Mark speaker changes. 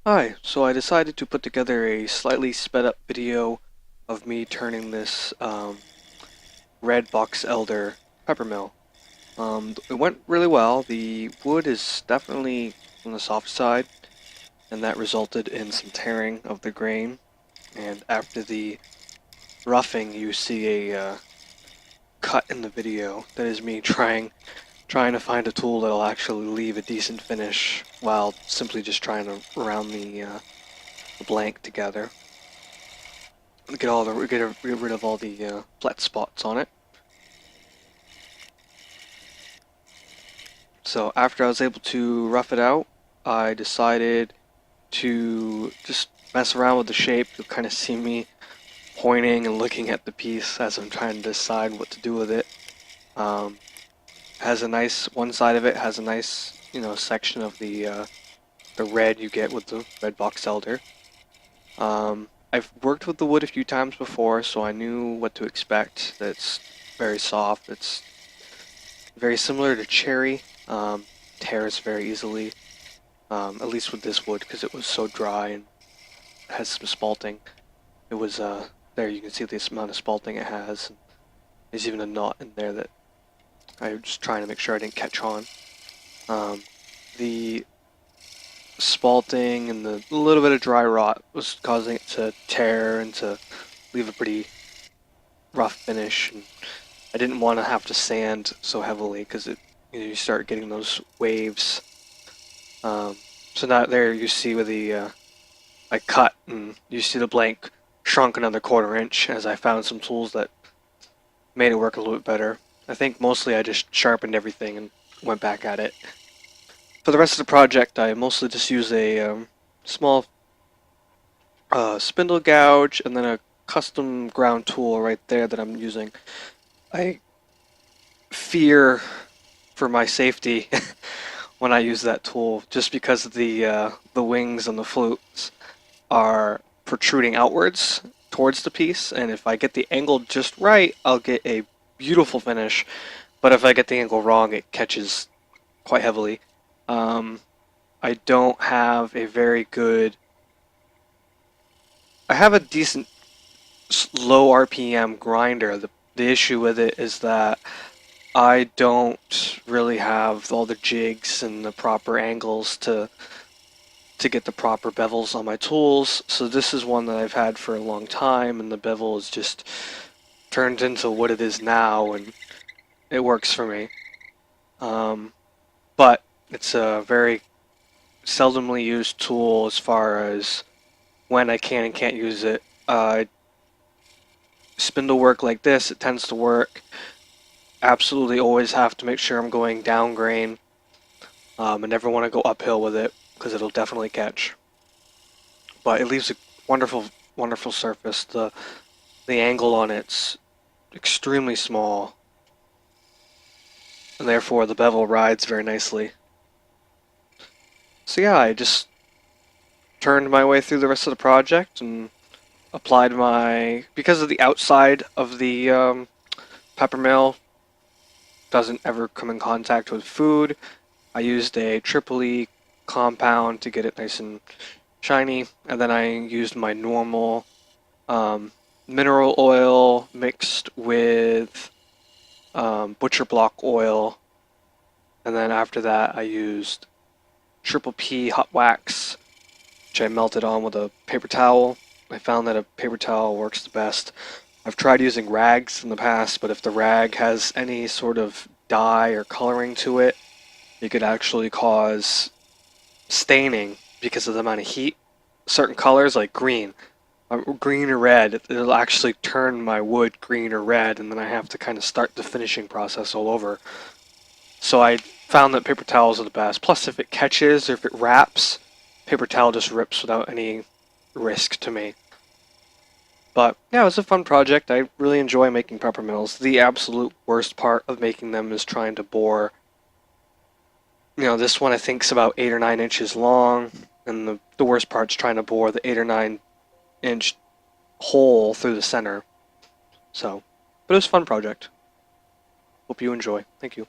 Speaker 1: Hi, so I decided to put together a slightly sped up video of me turning this red box elder pepper mill. It went really well. The wood is definitely on the soft side, and that resulted in some tearing of the grain. And after the roughing, you see a cut in the video. That is me trying to find a tool that'll actually leave a decent finish while simply just trying to round the blank together. Get rid of all the flat spots on it. So after I was able to rough it out, I decided to just mess around with the shape. You'll kind of see me pointing and looking at the piece as I'm trying to decide what to do with it. Um, has a nice one side of it has a nice section of the red you get with the red box elder. I've worked with the wood a few times before, so I knew what to expect. It's very soft. It's very similar to cherry. Tears very easily, at least with this wood because it was so dry and has some spalting. It was there you can see this amount of spalting it has. There's even a knot in there that I was just trying to make sure I didn't catch on. The spalting and the little bit of dry rot was causing it to tear and to leave a pretty rough finish. And I didn't want to have to sand so heavily because you start getting those waves. Um, so now there you see where the I cut and you see the blank shrunk another 1/4 inch as I found some tools that made it work a little bit better. I think mostly I just sharpened everything and went back at it. For the rest of the project, I mostly just use a small spindle gouge and then a custom ground tool right there that I'm using. I fear for my safety when I use that tool just because the wings and the flutes are protruding outwards towards the piece, and if I get the angle just right, I'll get a beautiful finish. But if I get the angle wrong, it catches quite heavily. Um, I don't have a very good. I have a decent low RPM grinder. The issue with it is that I don't really have all the jigs and the proper angles to get the proper bevels on my tools. So this is one that I've had for a long time, and the bevel is just turned into what it is now, and it works for me. Um, but it's a very seldomly used tool as far as when I can and can't use it. Spindle work like this, it tends to work. Absolutely always have to make sure I'm going down grain. I never want to go uphill with it because it'll definitely catch. But it leaves a wonderful, wonderful surface. The angle on it's extremely small, and therefore the bevel rides very nicely. So yeah, I just turned my way through the rest of the project and applied because of the outside of the pepper mill doesn't ever come in contact with food. I used a triple E compound to get it nice and shiny, and then I used my normal um, mineral oil mixed with butcher block oil, and then after that I used triple P hot wax, which I melted on with a paper towel. I found that a paper towel works the best. I've tried using rags in the past, but if the rag has any sort of dye or coloring to it, it could actually cause staining because of the amount of heat. Certain colors, like green or red, it'll actually turn my wood green or red, and then I have to kind of start the finishing process all over. So I found that paper towels are the best. Plus, if it catches or if it wraps, paper towel just rips without any risk to me. But yeah, it was a fun project. I really enjoy making pepper mills. The absolute worst part of making them is trying to bore. This one I think is about 8 or 9 inches long, and the worst part's trying to bore the 8 or 9 inch hole through the center. So, but it was a fun project. Hope you enjoy. Thank you.